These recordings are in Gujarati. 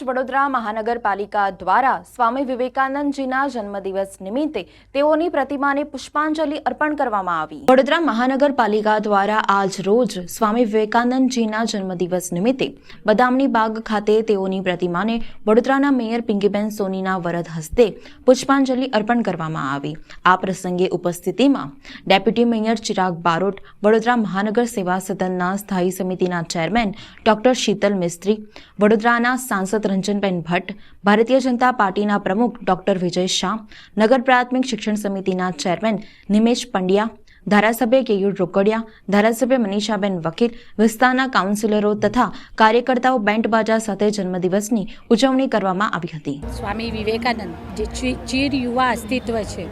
વડોદરા મહાનગરપાલિકા દ્વારા સ્વામી વિવેકાનંદજીના જન્મદિવસ નિમિત્તે તેઓની પ્રતિમાને પુષ્પાંજલિ અર્પણ કરવામાં આવી। વડોદરા મહાનગરપાલિકા દ્વારા આજ રોજ સ્વામી વિવેકાનંદજીના જન્મદિવસ નિમિત્તે બદામની બાગ ખાતે તેઓની પ્રતિમાને વડોદરાના મેયર પિંકીબેન સોનીના વરદ હસ્તે પુષ્પાંજલિ અર્પણ કરવામાં આવી। આ પ્રસંગે ઉપસ્થિતિમાં ડેપ્યુટી મેયર ચિરાગ બારોટ, વડોદરા મહાનગર સેવા સદનના સ્થાયી સમિતિના ચેરમેન ડોક્ટર શીતલ મિસ્ત્રી, વડોદરાના सांसद रंजनबेन भट्ट, भारतीय जनता पार्टीना प्रमुख डॉक्टर विजय शाह, नगर प्राथमिक शिक्षण समितिना चेरमेन निमेश पंड्या, धारासभ्य केयूर रोकड़िया, धारासभ्य मनीषाबेन वकील, विस्ताરના काउंसिलरो तथा कार्यकर्ताओं बेंड बाजा સાથે જન્મદિવસની ઉજવણી કરવામાં આવી હતી। સ્વામી વિવેકાનંદ જે ચીર યુવા અસ્તિત્વ છે,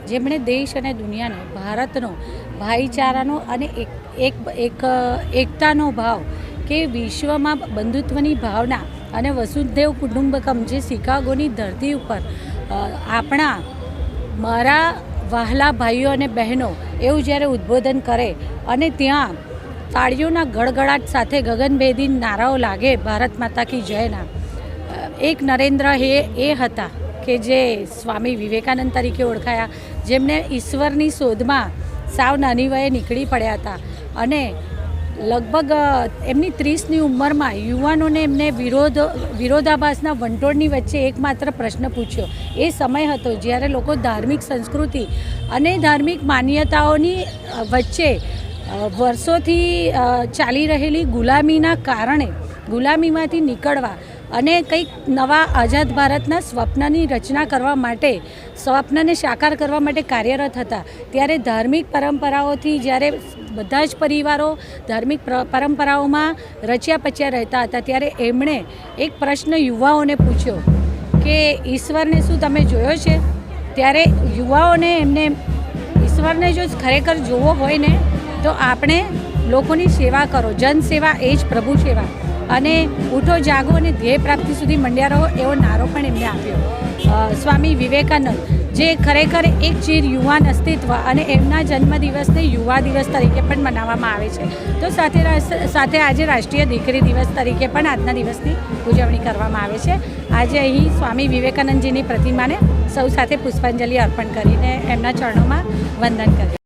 જેમણે દેશ અને દુનિયાને ભારતનો ભાઈચારાનો અને એકતાનો ભાવ કે વિશ્વમાં બંધુત્વની ભાવના અને વસુધૈવ કુટુંબકમ જે શિકાગોની ધરતી ઉપર મારા વહાલા ભાઈઓ અને બહેનો એવું જ્યારે ઉદ્બોધન કરે અને ત્યાં તાળીઓના ગડગડાટ સાથે ગગનભેદી નારાઓ લાગે ભારત માતા કી જયના, એક નરેન્દ્ર એ હતા કે જે સ્વામી વિવેકાનંદ તરીકે ઓળખાયા, જેમને ઈશ્વરની શોધમાં સાવ નાની વયે નીકળી પડ્યા હતા અને લગભગ એમની 30ની ઉંમરમાં યુવાનોને એમને વિરોધાભાસના વંટોળની વચ્ચે એકમાત્ર પ્રશ્ન પૂછ્યો। એ સમય હતો જ્યારે લોકો ધાર્મિક સંસ્કૃતિ અને ધાર્મિક માન્યતાઓની વચ્ચે વર્ષોથી ચાલી રહેલી ગુલામીના કારણે ગુલામીમાંથી નીકળવા અને કંઈક નવા આઝાદ ભારતના સ્વપ્નની રચના કરવા માટે, સ્વપ્નને સાકાર કરવા માટે કાર્યરત હતા। ત્યારે ધાર્મિક પરંપરાઓથી જ્યારે બધા જ પરિવારો ધાર્મિક પરંપરાઓમાં રચ્યા પચ્યા રહેતા હતા, ત્યારે એમણે એક પ્રશ્ન યુવાઓને પૂછ્યો કે ઈશ્વરને શું તમે જોયો છે? ત્યારે યુવાઓને એમને ઈશ્વરને જો ખરેખર જોવો હોય ને તો આપણે લોકોની સેવા કરો, જનસેવા એ જ પ્રભુ સેવા, અને ઉઠો જાગો અને ધ્યેય પ્રાપ્તિ સુધી મંડ્યા રહો એવો નારો પણ એમને આપ્યો। સ્વામી વિવેકાનંદ જે ખરેખર એક ચીર યુવાન અસ્તિત્વ અને એમના જન્મદિવસને યુવા દિવસ તરીકે પણ મનાવવામાં આવે છે, તો સાથે આજે રાષ્ટ્રીય દીકરી દિવસ તરીકે પણ આજના દિવસની ઉજવણી કરવામાં આવે છે। આજે અહીં સ્વામી વિવેકાનંદજીની પ્રતિમાને સૌ સાથે પુષ્પાંજલિ અર્પણ કરીને એમના ચરણોમાં વંદન કરીએ।